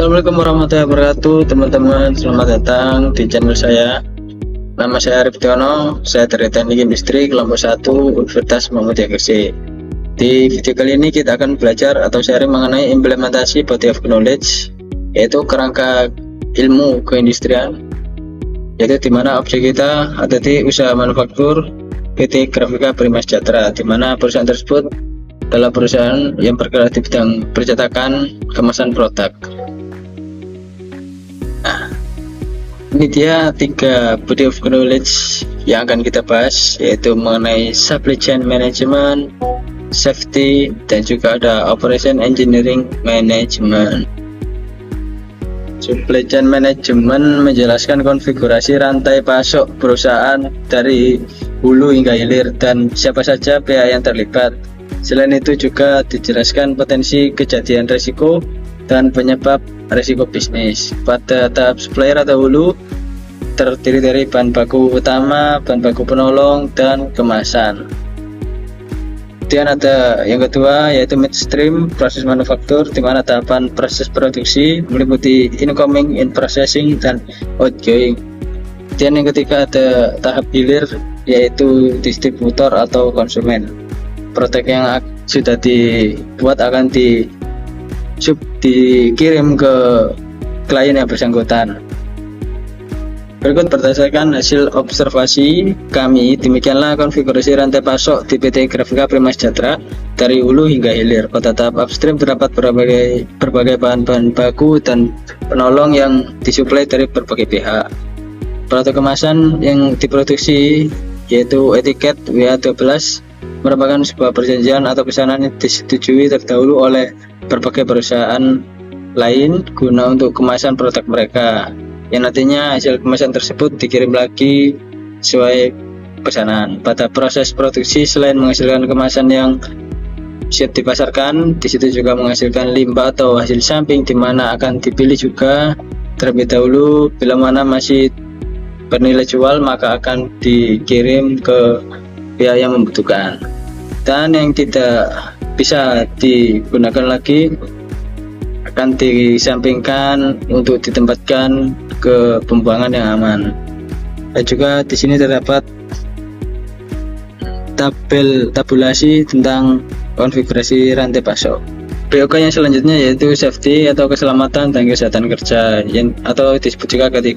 Assalamualaikum warahmatullahi wabarakatuh, teman-teman. Selamat datang di channel saya. Nama saya Arif Tiono. Saya dari Teknik Industri kelompok 1 Universitas Muhammadiyah Gresik. Di video kali ini kita akan belajar atau sharing mengenai implementasi body of knowledge, yaitu kerangka ilmu keindustrian, yaitu dimana objek kita ada di usaha manufaktur PT Grafika Prima Sejahtera, dimana perusahaan tersebut adalah perusahaan yang bergerak di bidang percetakan kemasan produk. Nah, ini dia 3 body of knowledge yang akan kita bahas, yaitu mengenai supply chain management, safety, dan juga ada operation engineering management. Supply chain management menjelaskan konfigurasi rantai pasok perusahaan dari hulu hingga hilir dan siapa saja pihak yang terlibat. Selain itu juga dijelaskan potensi kejadian risiko dan penyebab risiko bisnis. Pada tahap supplier atau hulu terdiri dari bahan baku utama, bahan baku penolong, dan kemasan. Kemudian ada yang kedua, yaitu midstream proses manufaktur, di mana tahapan proses produksi meliputi incoming, in processing, dan outgoing. Kemudian yang ketiga ada tahap hilir, yaitu distributor atau konsumen. Produk yang sudah dibuat akan dikirim ke klien yang bersangkutan. Berikut berdasarkan hasil observasi kami, demikianlah konfigurasi rantai pasok di PT Grafika Prima Sejahtera dari hulu hingga hilir. Pada tahap upstream terdapat berbagai bahan-bahan baku dan penolong yang disuplai dari berbagai pihak. Produk kemasan yang diproduksi yaitu etiket WA12 merupakan sebuah perjanjian atau pesanan yang disetujui terdahulu oleh berbagai perusahaan lain guna untuk kemasan produk mereka, yang nantinya hasil kemasan tersebut dikirim lagi sesuai pesanan. Pada proses produksi, selain menghasilkan kemasan yang siap dipasarkan, disitu juga menghasilkan limbah atau hasil samping, di mana akan dipilih juga terlebih dahulu. Bila mana masih bernilai jual, maka akan dikirim ke pihak yang membutuhkan, dan yang tidak bisa digunakan lagi akan disampingkan untuk ditempatkan ke pembuangan yang aman. Dan juga di sini terdapat tabulasi tentang konfigurasi rantai pasok. BOK yang selanjutnya yaitu safety atau keselamatan dan kesehatan kerja, atau disebut juga K3,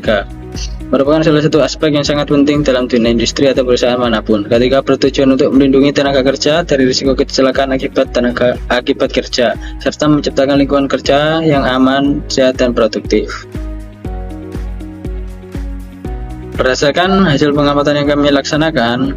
merupakan salah satu aspek yang sangat penting dalam dunia industri atau perusahaan manapun. K3 bertujuan untuk melindungi tenaga kerja dari risiko kecelakaan akibat kerja, serta menciptakan lingkungan kerja yang aman, sehat, dan produktif. Berdasarkan hasil pengamatan yang kami laksanakan,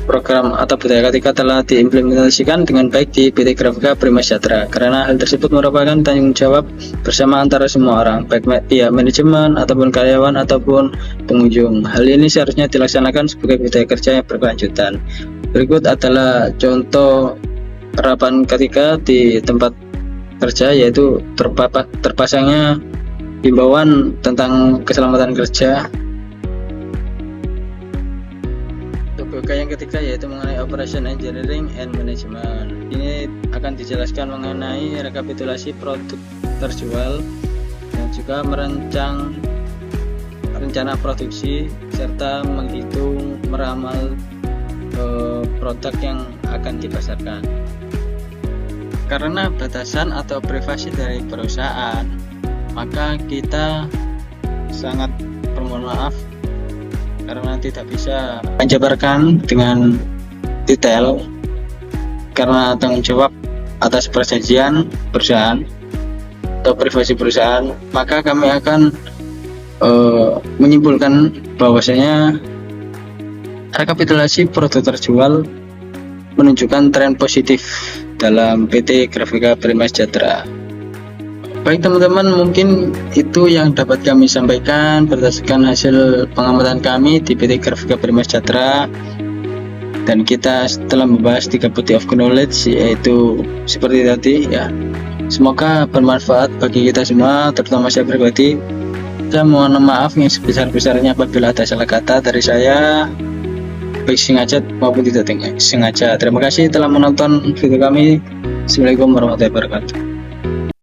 program atau budaya K3 telah diimplementasikan dengan baik di PT Grafika Prima Sejahtera, karena hal tersebut merupakan tanggung jawab bersama antara semua orang, baik pihak manajemen ataupun karyawan ataupun pengunjung. Hal ini seharusnya dilaksanakan sebagai budaya kerja yang berkelanjutan. Berikut adalah contoh penerapan K3 di tempat kerja, yaitu terpasangnya himbauan tentang keselamatan kerja. BOK yang ketiga yaitu mengenai Operation Engineering and Management. Ini akan dijelaskan mengenai rekapitulasi produk terjual dan juga merancang rencana produksi serta menghitung meramal produk yang akan dipasarkan. Karena batasan atau privasi dari perusahaan, maka kita sangat bermohon maaf karena tidak bisa menjabarkan dengan detail karena tanggung jawab atas perjanjian perusahaan atau privasi perusahaan. Maka kami akan menyimpulkan bahwasanya rekapitulasi produk terjual menunjukkan tren positif dalam PT Grafika Prima Sejahtera. Baik teman-teman, mungkin itu yang dapat kami sampaikan berdasarkan hasil pengamatan kami di PT Grafika Prima Sejahtera, dan kita telah membahas 3 body of knowledge, yaitu seperti tadi ya. Semoga bermanfaat bagi kita semua, terutama saya pribadi. Saya mohon maaf yang sebesar-besarnya apabila ada salah kata dari saya, baik sengaja maupun tidak sengaja. Terima kasih telah menonton video kami. Assalamualaikum warahmatullahi wabarakatuh.